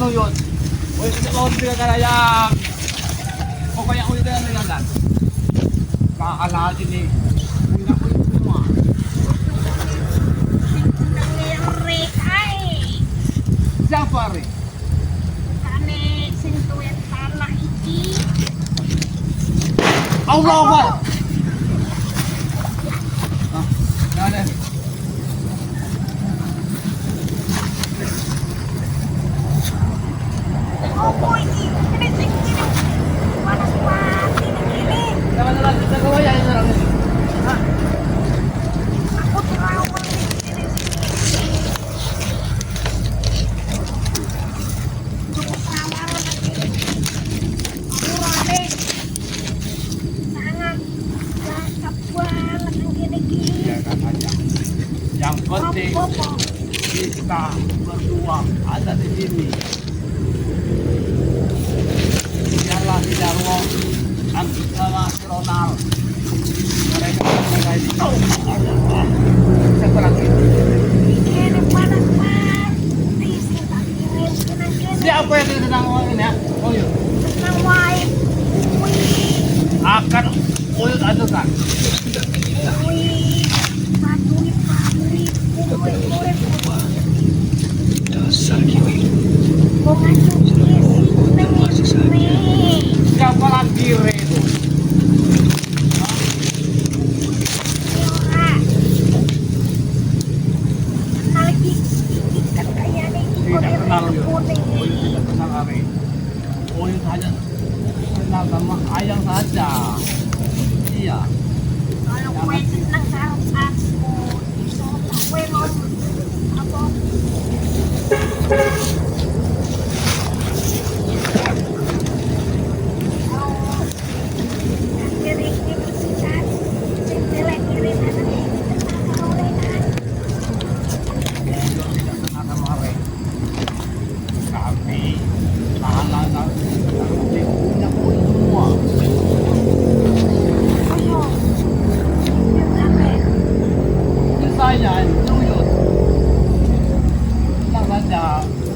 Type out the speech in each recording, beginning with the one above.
ano yun? Uy, hindi ka karayang. O kaya ulit na yan lang. Kakalasin eh. Uy na ulit mo ah. Nangyari ay. Siya pare. Kani, sintuin tanah iki. Allah Akbar. Ah, nana. Opo iki. Ini sing ini. Panas banget ini. Jangan lang sa gawa yan lang. Ha? Aku trauma ini sini. Cukup trauma lagi. Aku rame. Sangat cakep banget yang gini-gini. Ya kan aja. Yang penting Opo. kita berdua ada di sini. Biarlah si Darwo sama si Ronald. Mereka ini. Oh, siapa lagi? Ini panas banget. Isi tak kirim kena-kena. Siapa yang sedang ini ya? Oh iya. Senang wae. Wih. Akan uyut adukan. Wih. Bantuin pabrik. Wih. Dasar kiwi. Mau ngacung nih. Siapa lagi Re itu? Yora. Kenal lagi. Ikan kayaknya Tidak kenal uyut. kuning. Uyut tidak kenal Re. Uyut hanya kenal sama ayam saja. Iya. Kalau kue senang sama aku. Soalnya kue mau apa? Tidak kenal sama Re. Kami tahanan punya uyut semua. Ini saya ini uyut. Tenang saja,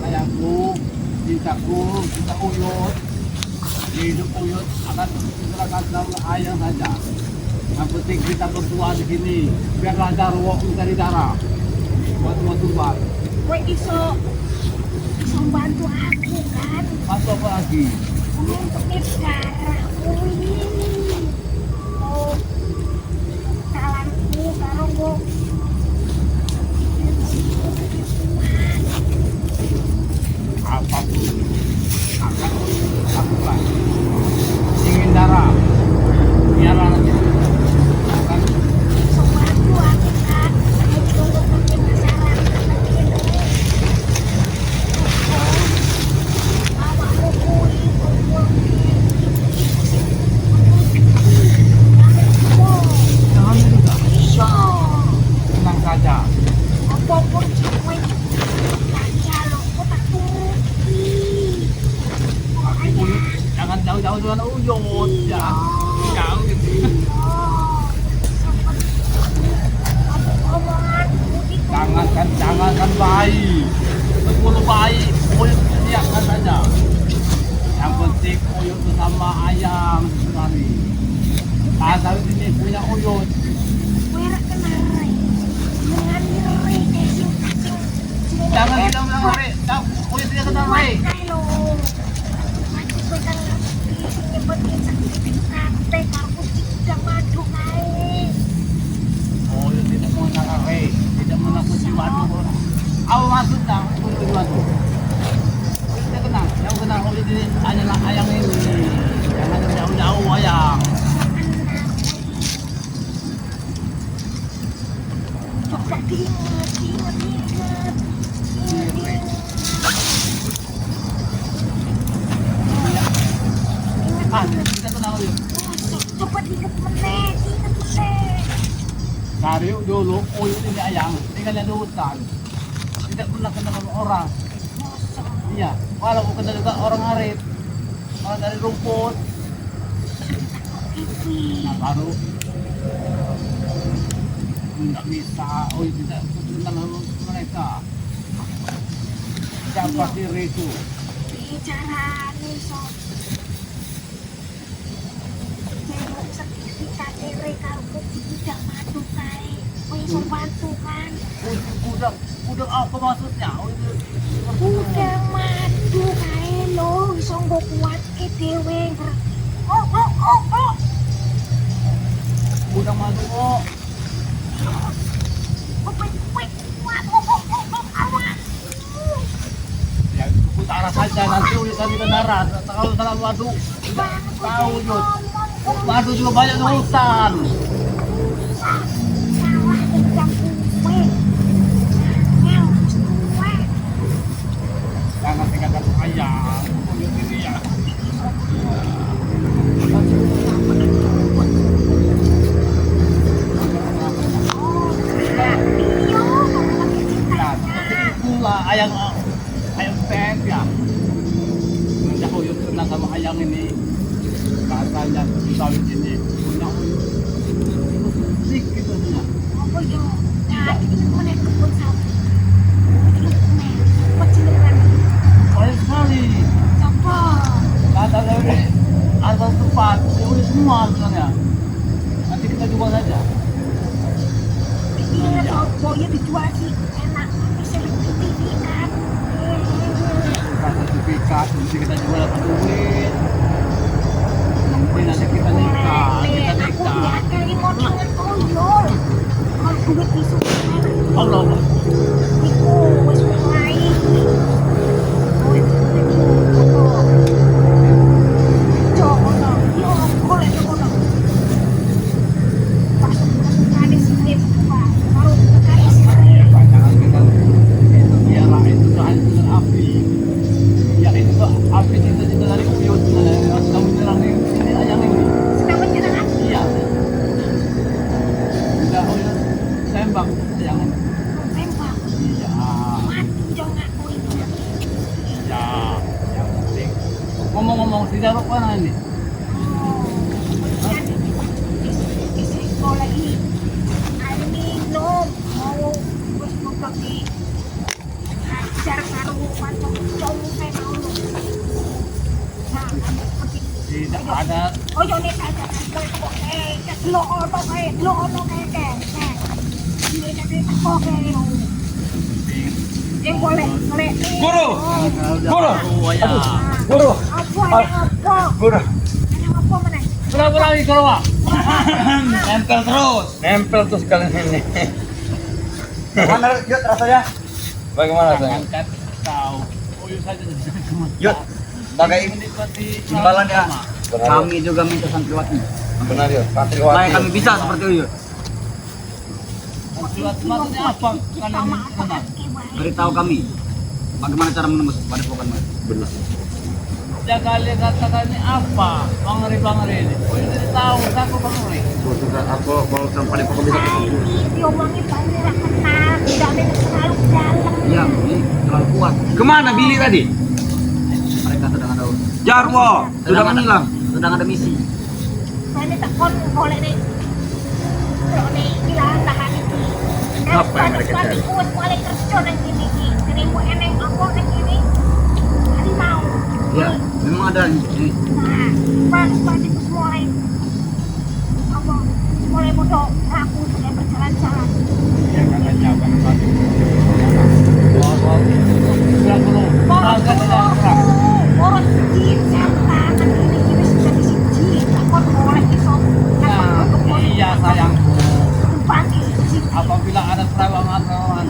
ayahku, cintaku, cinta uyut. Hidup uyut akan diserahkan sama ayah saja. Yang penting kita berdua di sini. Biarlah Darwo mencari darah. Buat tumbal. Iso bantu aku kan Masuk apa lagi? untuk darah oh kalanku karo go Apapun akan lakukan. Ingin darah. Biarlah nanti. Akan iso bantu aku kan untuk makin masyarakat bawa kuih jangan juga. iso Tenang saja. apapun cewek saja lo kok tak turuti Tapi uyut jangan jauh-jauh dengan uyut ya. Jauh gitu. Jangankan bayi. 10 bayi uyut sediakan saja. Yang penting uyut bersama ayam sekali. Asal ini punya uyut. Jangan kita bilang Re. Uyut dia kenal Re. Uyut tidak mengenal Re. Tidak menakuti waduk. Apa maksudnya uyut waduk? Uyut dia kenal. Yang kenal uyut ini adalah ayam ini. Jangan jauh-jauh ayam. Coba diingat. Ah, kita kenal uyut. Coba diingat meneh. Dari dulu uyut ini ayam tinggalnya di hutan. Tidak pernah kenal sama orang. Iya, walaupun kenal juga orang arit. Orang dari rumput. Nah, baru nggak bisa. Uyut tidak kenal sama mereka. Siapa sih itu? cara nih so. Jadi sertifikat dari kalau tidak madu kai, iso bantu kan? Udang apa maksudnya? Udah madu kai lo, iso nggak kuat ke dewe. Oh. Udang madu oh. Ya utara saja nanti ulisan di darat. Kalau salah madu, tahu Yud. Madu juga banyak di hutan. Jangan tinggalkan ayam. Yud ini ya. Itulah ayam pet ya. Menjauh Yud kenal sama ayam ini. Katanya bisa di sini punya musik gitu punya. Oh yo, nah ini mana kebun sawit. Kecilan. Banyak sekali. Siapa? Kata dari ada tempat, ya udah semua sebenarnya. Nanti kita coba saja. Iya, kalau ya dijual sih enak. Bisa sertifikat. Sertifikat, nanti kita jual dapat duit. Nanti kita nikah, Aku lihat kali mau dengan toyol. Kalau duit isu Allah. iku wis mulai. Oh, itu Jokono, yo boleh Jokono. Pas kali sini buka, baru kali sini. Jangan kita itu biara itu hanya dengan api. Ya itu api cita-cita dari Uyut. Kamu bilang ini ayam ini. Sedang menyerang aku. Iya. Udah Uyut tembak ayam ini. Tembak. Iya. Mati dong aku ini. Ya, yang penting. Ngomong-ngomong si Jaruk mana ini? Oh, jadi isi sekolah ini. Air minum, mau wis mau pergi. Ajar karo patung cowok kayak mau. Nah, kamu pergi. Tidak ada. Oh, yo nek aja kok lo ono kayak. Ini jadi kok kayak. Boleh. Guru! Guru. Oh ya. Guru! Apa? Guru! Ada apa mana? Berapa lagi kalau Pak? Nempel terus kalian ini. Mana Yud rasanya? Bagaimana rasanya? Angkat tahu. Uyut saja jadi cuma. Yud, bagai Menikmati imbalan ya. sama. Kami juga minta santriwati. Benar Yud, santriwati. Supaya kami bisa seperti Yud. Maksudnya apa? Kalian menang. Beritahu kami bagaimana cara menembus padepokan Mas. Benar. Ya kalian katakan ini apa? Bangri ini. Uyut tidak tahu. Siapa Bangri? Aku mau sampai padepokan bisa Diomongin banyak kenal, tidak ada terlalu dalam. Iya, ini terlalu kuat. Kemana Billy tadi? Mereka sedang ada Jarwo, sudah menghilang, sedang ada misi. Saya takon boleh nih. Kalau nih bilang tahan ini. Apa yang mereka cari? Kuat boleh kerja dan gini. Jadi mau eneng apa dan gini. Harimau. Ya, memang ada ini. Nah, pas itu mulai apa? Mulai bodoh. Aku sudah berjalan-jalan. Ya katanya bukan satu. Bilang dulu. Angkat saja orang. Orang jin setan ini sudah disijin. Takon boleh iso. Nah, iya sayangku. Pagi sih. Apabila ada serangan,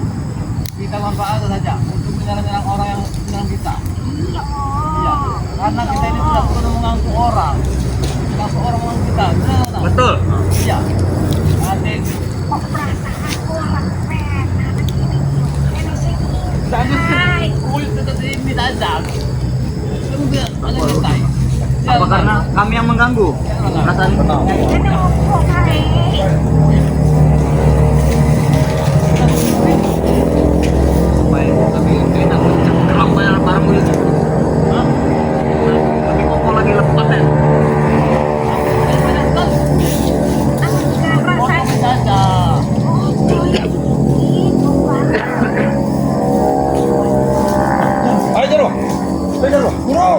kita manfaatkan saja untuk menyerang orang yang menyerang kita. Iya. Iya, karena kita ini tidak perlu mengganggu orang. Mengganggu orang kita. Benar. Betul. Iya. Nanti Kok perasaan orang pen anak ini sini. saya kulit tetap ini saja. Kemudian ada kita. Apa karena kami yang mengganggu? Perasaan Ada apa kali? supaya kami enak mencengkeram barang itu. Tapi kok lagi lepas ya? Enggak Orang rasa. saja. Oh, itu Pak. Ayo Jaro, guru.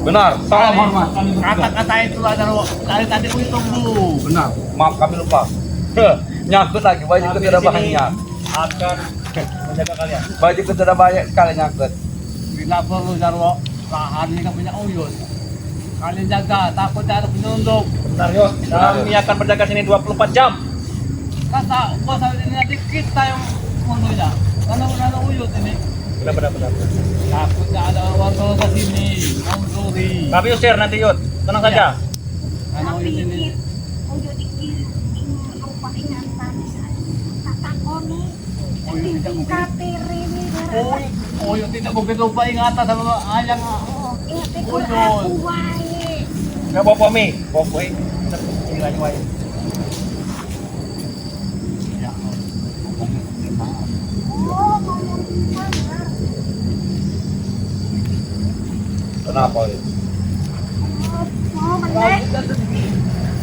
Benar. Salam hormat. Kata-kata itulah Jarwo. Dari tadi aku tunggu. Benar. Maaf kami lupa. Nyangkut lagi. Baju kita sudah banyak. Akan menjaga kalian. Baju kita sudah banyak sekali nyangkut. Tidak perlu Jarwo. Lahan ini kan punya uyut. Kalian jaga, takutnya ada penyelundup. Bentar yuk, kami akan berjaga sini 24 jam. Kata bos ini nanti kita yang mundunya. Karena udah ada uyut ini. Benar. Takutnya ada warga ke sini. Munduri. Kami usir nanti Yud, tenang saja. Karena Tapi uyut ini. uyut iki rupa ingatan tatakoni Uyut tidak mungkin. katiri ini Uyut tidak mungkin lupa ingatan sama ayang. ingat itu Uyut. aku wae. Nggak bawa mi, bawa kue. Ini lagi wae. Ya. Oh ngomong benar. Kenapa? Oh benar.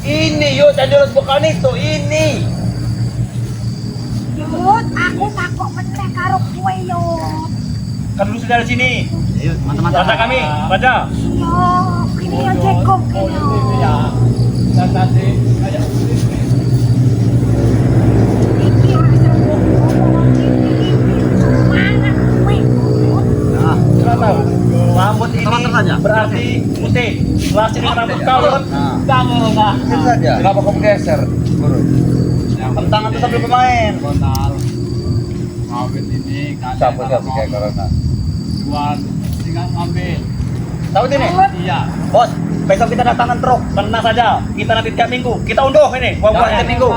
Ini Yud, yang harus bukan itu. Ini. Yud, aku takut meneh karo kowe Yud. Kan dulu sudah di sini. Ayo, teman-teman. Baca kami, baca. Yo, ini yo jekok Uyut ini. ini ya. Dan nanti kayak Iki rasa ngomong ini semangat kowe. Nah, Sudah tahu. Rambut ini Teman-teman saja. berarti putih. Selasih dengan rambut kau Yud. nah. kamu lah. Itu saja. Kenapa kamu geser? Guru. Tentang itu sambil pemain. Benar. Kawin ini kan. Siapa kayak corona? Jual tinggal ngambil. Tahu ini? Iya. Bos, besok kita datangan truk. Tenang saja. Kita nanti tiap minggu. Kita unduh ini. Buah-buah tiap minggu.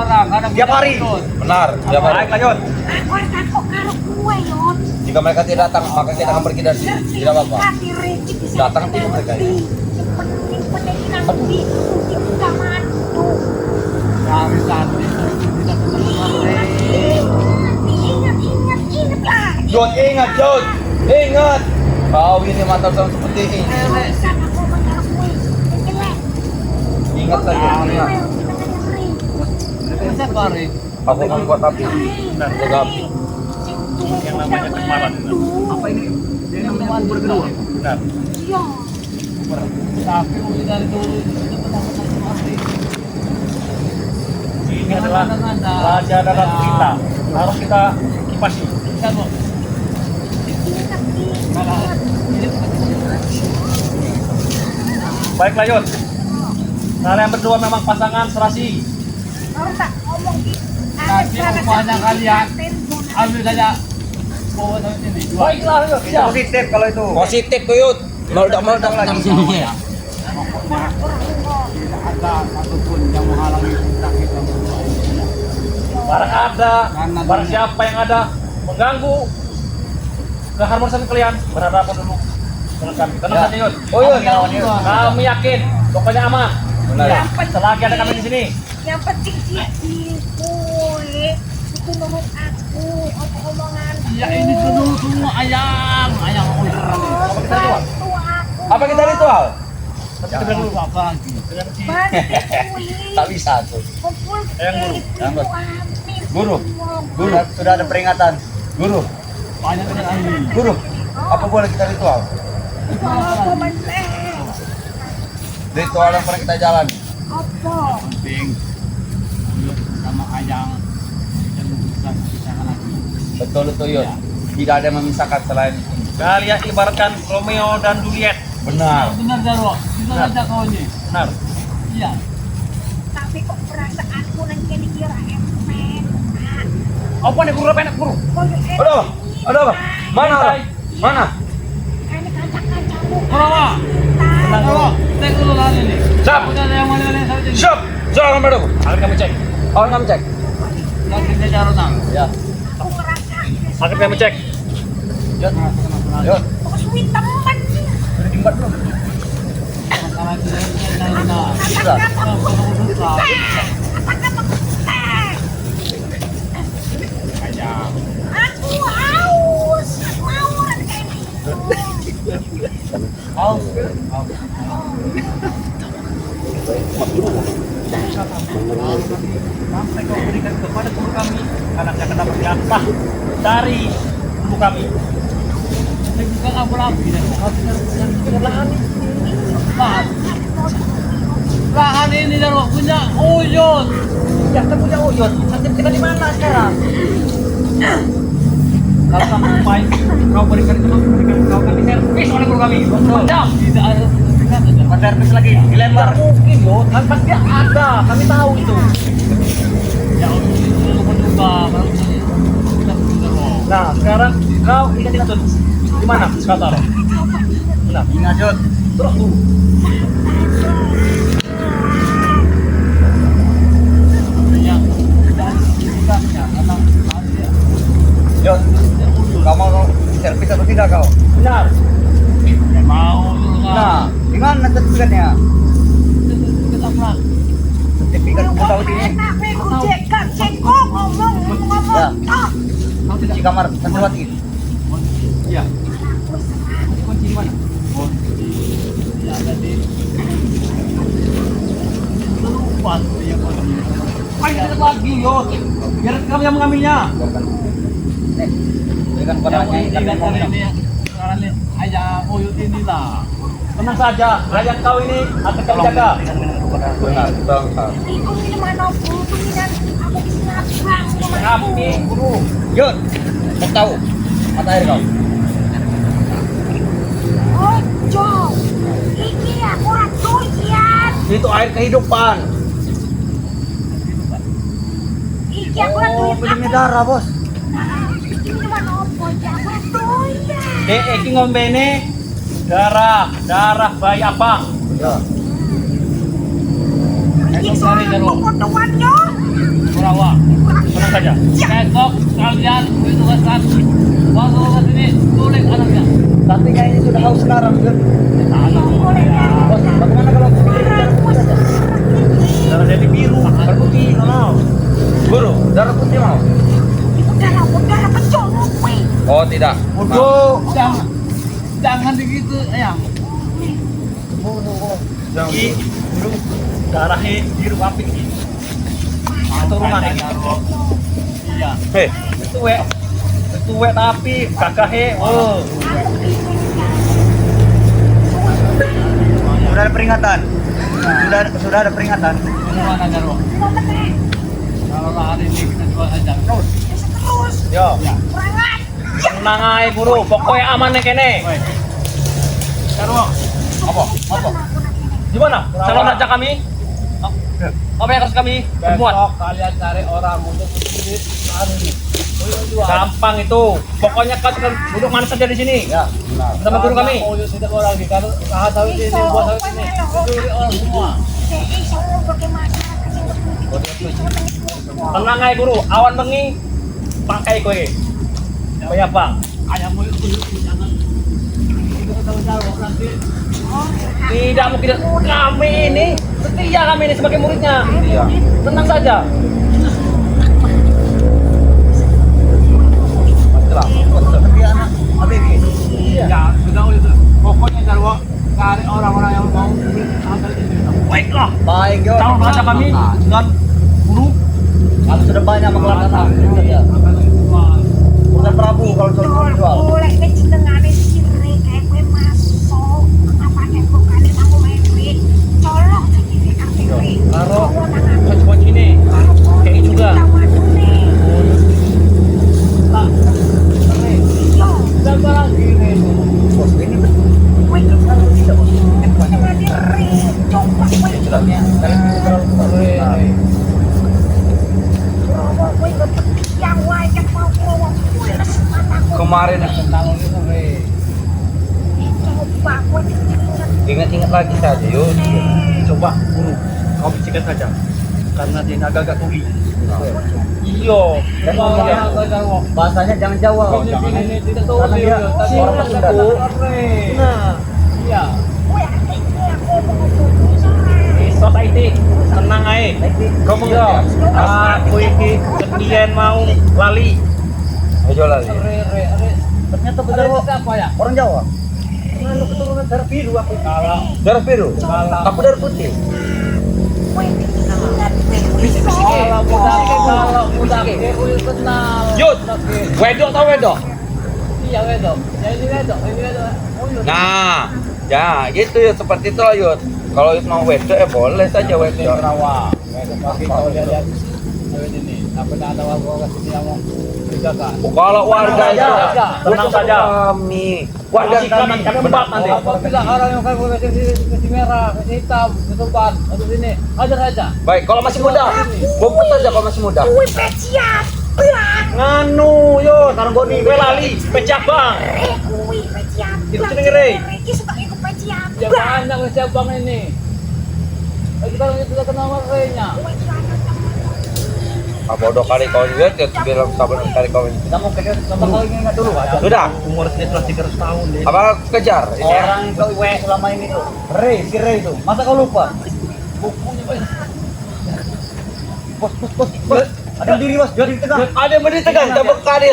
Tiap hari. Benar. Siapa? Baik lanjut. Aku harus takut karo kowe Yud. Jika mereka tidak datang, maka kita akan pergi dari sini. Tidak apa-apa. Datang tim mereka ya. Nanti kita mantu. Kami tadi tidak Ingat lah. Jod, ingat Jod. Ingat. Kau ini mantap sama seperti ini. Barusan aku mengakui. Jelek. Ingat saja. Ingat. Bisa kari. Aku akan buat api. Jaga api. Yang namanya kemarin. Apa ini? Ini namanya kubur kedua. Benar. Iya. Tapi udah dari dulu itu benar-benar mati. Ini adalah raja dalam kita. Harus kita kipasi. Bisa kok. Kalau ini Baik lanjut. Kalian berdua memang pasangan serasi. Harus tak ngomong gitu. nanti upahnya kalian ambil saja bawa sampai sini. Dua. Baiklah Yud. Itu positif kalau itu. Positif tuh Yud. Meledak-meledak lagi. Pokoknya tidak ada satupun yang menghalangi kita kita berdua. Barang ada, barang siapa yang ada mengganggu keharmonisan kalian, berhadapan dulu dengan kami. Tenang Ya. saja Yud. Oh, Yud. Kami yakin, pokoknya aman. Benar. Yang penting, Selagi ada kami di sini. yang penting si kue itu nurut aku omongan. Ya ini dulu semua ayam ular. kita ritual? Bantu aku. Apa kita ritual? Kita bilang dulu. Apa lagi? Bantu kue. Tak bisa tuh. Kumpul Yang guru, yang guru. habis Guru. semua. Guru, sudah ada peringatan. Guru, Banyak dengan angin. guru. Apa boleh kita ritual? Apa bener? Ritual yang pernah kita jalan. Apa? Penting mulut sama ayam yang memutuskan pisahan lagi. Betul itu Yud. Tidak ada yang memisahkan selain ini. Kalian ibaratkan Romeo dan Juliet. Benar. Benar Jarwo, bisa Benar. aja kau ini. Benar. Iya. Tapi kok perasaanku nanti dikira emen. Apa nih guru enak guru? Aduh, ada apa? Mana orang? Mana? Ini kancak-kancakmu. Jarwo, Jarwo, cek dulu lahan ini. Siap. Udah ada yang mana yang sampai sini. Siap. Jangan berdu. Akan kami cek. Orang kamu cek. Yakin dia Jarwo nang. Ya. Aku ngerasa. Akan kami cek. Yud. Yud. Kok sweet teman. Sudah timbat belum? Masalah itu yang nah. Sudah. Ayam. Aku haus. Mau kayak Au. Sampai kau berikan kepada guru kami, anak yang dapat jatah dari guru kami. Ini bukan abu lagi. Kau tinggal dengan lahan ini. ini Jarwo punya uyut. Ya kan punya uyut. Sertifikat di mana sekarang? Kalau kamu sampai kau berikan kau kami servis oleh guru kami. Macam Tidak ada sertifikat aja. Kau servis lagi dilempar. Mungkin yo, kan pasti ada. Kami tahu itu. Ya untuk mencoba kalau kita Jarwo. Nah, sekarang kau ingat itu di mana sekarang? Benar. Ingat Jod. Terus tuh. Ya, tidak ada sertifikatnya karena ada Jod. Kau mau servis atau tidak kau? Benar. ya mau dulu Nah, di mana sertifikatnya? sertifikat apa? Sertifikat pesawat ini. Enak, aku cekat, cekok, ngomong. Ya. Ah, Di kamar santriwati. Iya. Kunci di mana? Oh, ya ada di lupa tuh ya kunci. Ayo lagi yo. Biar kami yang mengambilnya. Nih, berikan Ya, padanya ini kami kan mau minum. ini sekarang ini ayam uyut inilah. Tenang saja, ayam kau ini akan kami jaga. Benar, bang. iku minuman opo, tuminan aku sinabang. Kami guru. Yud, mau tahu mata air kau? Ojo, iki aku ora doyan. Itu air kehidupan. Iki aku ora Oh, doyan. minumnya darah bos. Iki minuman opo, iki aku ora doyan. Iki ngombe ini darah bayi abang. Ya. Iki Esok soal hari Jarwo. potongan yo. Kurawa. Tenang saja. Besok kalian tugaskan waktu ke sini tulis anaknya. Tapi kayak ini sudah haus sekarang, Yud. Bos, bagaimana kalau Darah jadi biru, darah putih, mau. Guru, darah putih mau? Udara kecolok weh. Oh, tidak. Bodoh, jangan begitu, ayam. Iki biru, darahnya biru apik. Keturunan ini. Iya. Hei, tuwe tapi gagahnya, oh. Sudah ada peringatan. Sudah ada peringatan. Gimana Jarwo? Kalau hari ini kita jual saja. Terus. Terus, Yo, perangan. tenang aja guru, pokoknya aman nih kene. Woi. Jarwo. Apa? Apa? Gimana? Calon raja kami? Apa yang harus kami perbuat? Besok kalian cari orang untuk sendiri hari ini. Jual. Gampang itu. Pokoknya kau tinggal duduk manis saja di sini. Ya, benar. Sama guru kami. Oh, tidak orang di karena sahat sawit ini buat sawit ini. Dicuri orang semua. Iso bagi masyarakat sing kebutuhan. Tenang aja guru, awan bengi pakai kue. Kayak apa? Ayam uyut jangan. Kita tahu Jarwo nanti. Tidak mungkin kami ini setia kami ini sebagai muridnya. Iya. Tenang saja. Betul. Seperti anak ABG. Ya, sudah uyut. Pokoknya Jarwo cari orang-orang yang mau antar ini. Baiklah. Baik, Yud. Calon raja kami dengan guru. Kalau sudah banyak mengeluarkan ya. Bukan Prabu kalau soal jual. Boleh nek jenengane sirih kayak kowe masuk apa nek bukane kamu merit. Colok jadi kafe. Karo kunci ini. Kayak juga. Tak. Yo, Siapa lagi ini? Bos, ini kowe kalau tidak jenengane ri. Coba kowe betulnya. Kalian terlalu besar. kowe yang wae kan mau kowe mataku. Kemarin Tentang itu, Re. Coba kowe ingat-ingat lagi saja, Yud. Coba guru, kau bisikan saja. Karena dia ini agak-agak tuli. Iya. Dan Bawa ngomongnya, ke Jarwo. bahasanya jangan Jawa. Ini tidak tahu Karena dia Tadi orang orang Sunda. Re. Nah, Iya. kowe akhirnya aku mau society tenang aja. Kau mau Iya. Aku ini kemudian mau lali. Ayo lagi. Re. Ternyata Ada benar siapa ya? orang Jawa. Lalu keturunan darah biru aku. Kalau Darah biru. Kalau- Aku darah putih. kalau budak ke uyut kenal. Yud. Budak ke. Wedok tau wedok? Iya wedok. Ya ini wedok. Uyut. Nah, ya gitu ya seperti itu lah Yud. Kalau mau wedok boleh saja wedok. Rawa. Tapi kalau lihat cewek ini, apa ada warga sini yang mau dijaga? Kalau warga itu tenang saja. Kami warga Kami empat nanti. Apabila orang yang kan kasih merah, kasih hitam, ketuban, atau sini, ajar saja. baik. Kalau masih muda, bobot saja kalau masih muda. Kuwi peciat. Belang. Nganu yo, taruh boni Belali, pecah bang. Kuwi peciat. Itu ceneng re. Iki suka ikut peciat. Ya banyak siapa bang ini? Kita sudah kenal mereka. Apa bodoh kali kau lihat ya bilang sabar kali kau ini. Kita mau kejar sama kali ini nggak dulu aja. Sudah. Umurnya sudah 300 tahun deh. Apa kejar? Ini ya? Orang kau iwe selama ini tuh, si Ray itu, masa kau lupa? Bukunya bos. Ada diri bos, jadi tengah. Ada yang berdiri tegang, tepuk kali.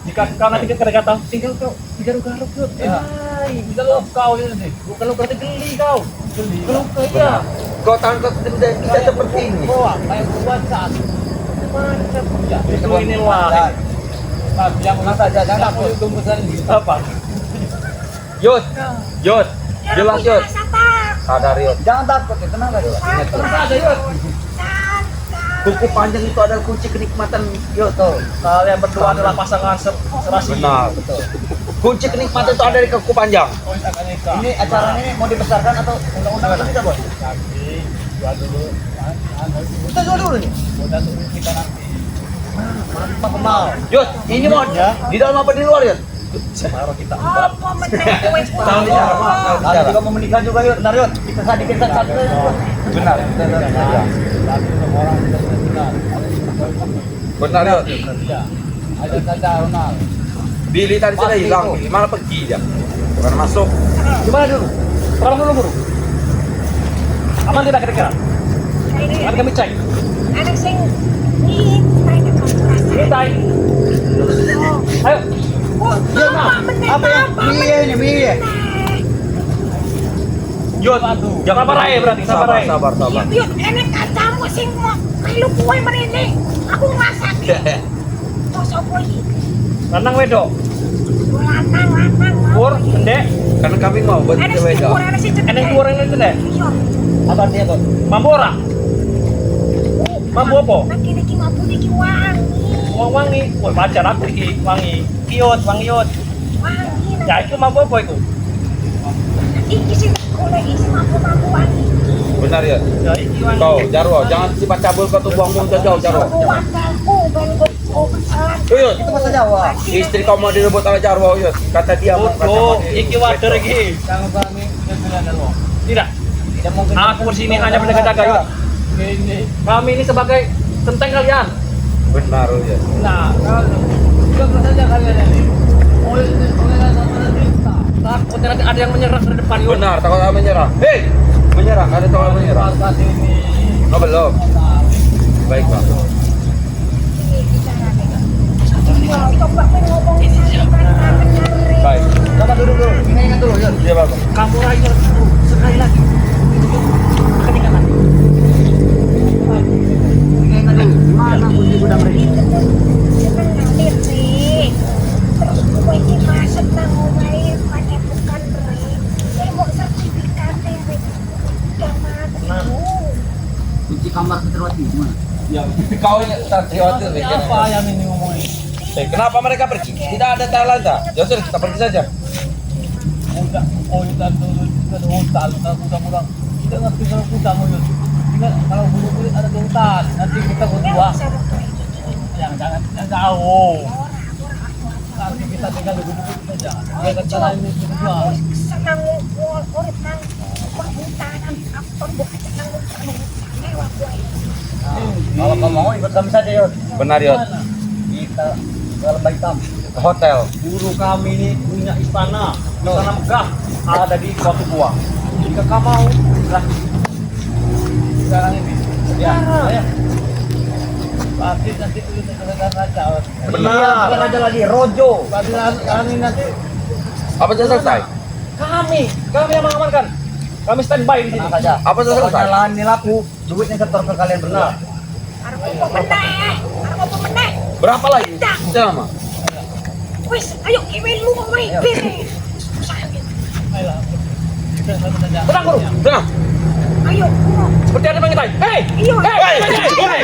Jika kau nanti kata tinggal kau garuk-garuk tuh. Ya. Bisa lo kau ini. Kalau berarti geli kau. Kalau kaya, Kau tangkap tidak seperti ini. bawa kayak buat saat. Macam ya. Itu inilah. Mas, yang mana saja, jangan aku tunggu sana. Apa? Yud, jelas Yud. Sadar Yud. Jangan takut, ya, tenang aja. Tenang aja, yuk. Kuku panjang itu adalah kunci kenikmatan Yud. Tuh. Kalian berdua adalah pasangan serasi. Benar. Betul. Kunci kenikmatan itu ada di kuku panjang. Ini acara ini mau dibesarkan atau undang-undang atau tidak, Bos? Jual dulu. Kita jual dulu nih. Udah tunggu kita nanti. Mantap mau. Yud, ini mau di dalam apa di luar Yud? Baru kita. Apa meneh kowe? Tahu bicara, tahu Nanti bicara. juga mau menikah juga yuk, bentar yuk. Kita sadikin satu. Benar. Tapi semua orang kita sudah kenal. Benar Yud. Iya. Ada saja Ronald. Billy tadi sudah Pasti hilang, itu. Billy malah pergi dia. Bukan masuk. Gimana dulu? Perang dulu buru. Aman tidak kira-kira? Nanti kami cek. Anak sing ini tanya kamu Kita. Ayo. Apa ya? Biye ini biye. Yud, jangan sabar aja berarti, sabar Sabar, aja. sabar, sabar. Yuk, enek kacamu sing mau lu kue menini. Aku masak. Bos opo iki? Lanang wedok. Lanang. Pur, pendek. Karena kami mau buat Ada kita sing beda. kurang, ada sing cedek. Enak dua orang itu deh. Iya. Apa dia tuh? Mampu ora? Mampu apa? Nak kini mampu niki wangi. Wong wangi. Woi, pacar aku iki wangi. Kiot, wangi yot. Wangi. Ya itu mampu apa itu? Iki sing oleh iki mampu wangi. Benar ya. Ya iki wangi. Kau, Jarwo, jangan sifat cabul kau tuh buang-buang jauh, Jarwo. Wakilku ben besar. Yud, Itu bahasa Jawa. istri kau mau direbut oleh Jarwo, Yud. Kata dia mau Bodoh, iki wader iki. Jangan kami dengan lo. Tidak. Tidak mungkin. Aku di sini hanya menjaga-jaga yuk. Ini. Kami ini sebagai genteng kalian. Benar, Yud. Nah, kalau saja kalian ini. Oleh kita. Takutnya nanti ada yang menyerang dari depan yuk. Benar, takut apa menyerah. Hei, menyerah, ada takut menyerah. Saat ini. Oh, belum. Baik, Pak. Coba ngomong Baik. Coba duduk dulu. Ingat dulu, Yud. Iya, Pak. Kamu rayu sekali lagi. Ketika nanti. Ingat dulu. Mana kunci gudang ini? ngalir sih. Terus gue ini masuk nang omahe pakai bukan re. Saya mau sertifikat udah mati. Kunci kamar Santriwati gimana? Ya, kau ini Santriwati. Apa yang ini ngomongin? Kenapa mereka pergi? Tidak ada talenta. Ya sudah, kita pergi saja. Udah, udah dulu kita hutan, hutan. Kita ngerti kalau hutan Yud. Ingat kalau bulu-bulu ada di hutan, nanti kita berdua. Jangan jauh. Nanti kita tinggal di bulu-bulu saja. Kita jalan ini berdua. Senang urip nang perhutanan aktor bukan senang lewat gue. Kalau kamu mau ikut kami saja Yud. Benar, Yud. Kita ke Lembah Hitam. Ke hotel. Guru kami ini punya istana megah ada di suatu gua. Jika kamu mau, silahkan. Sekarang ini. Ya, Ya. pasti nanti kita ke raja. Benar. Bukan aja lagi Rojo. Pasti nanti Apa sudah selesai? Kami yang mengamankan. Kami standby di sini. tenang saja. Apa sudah selesai? Pokoknya lahan ini laku, duitnya setor ke kalian benar. Arep apa meneh? Berapa lagi? Sudah lama. Wis, ayo kiwe lu ngomong pire. Susah gitu. Ayolah. Tenang guru, tenang. Ayo, guru. Seperti ada mengitai. Hei, Iyo. hei, hei, hei.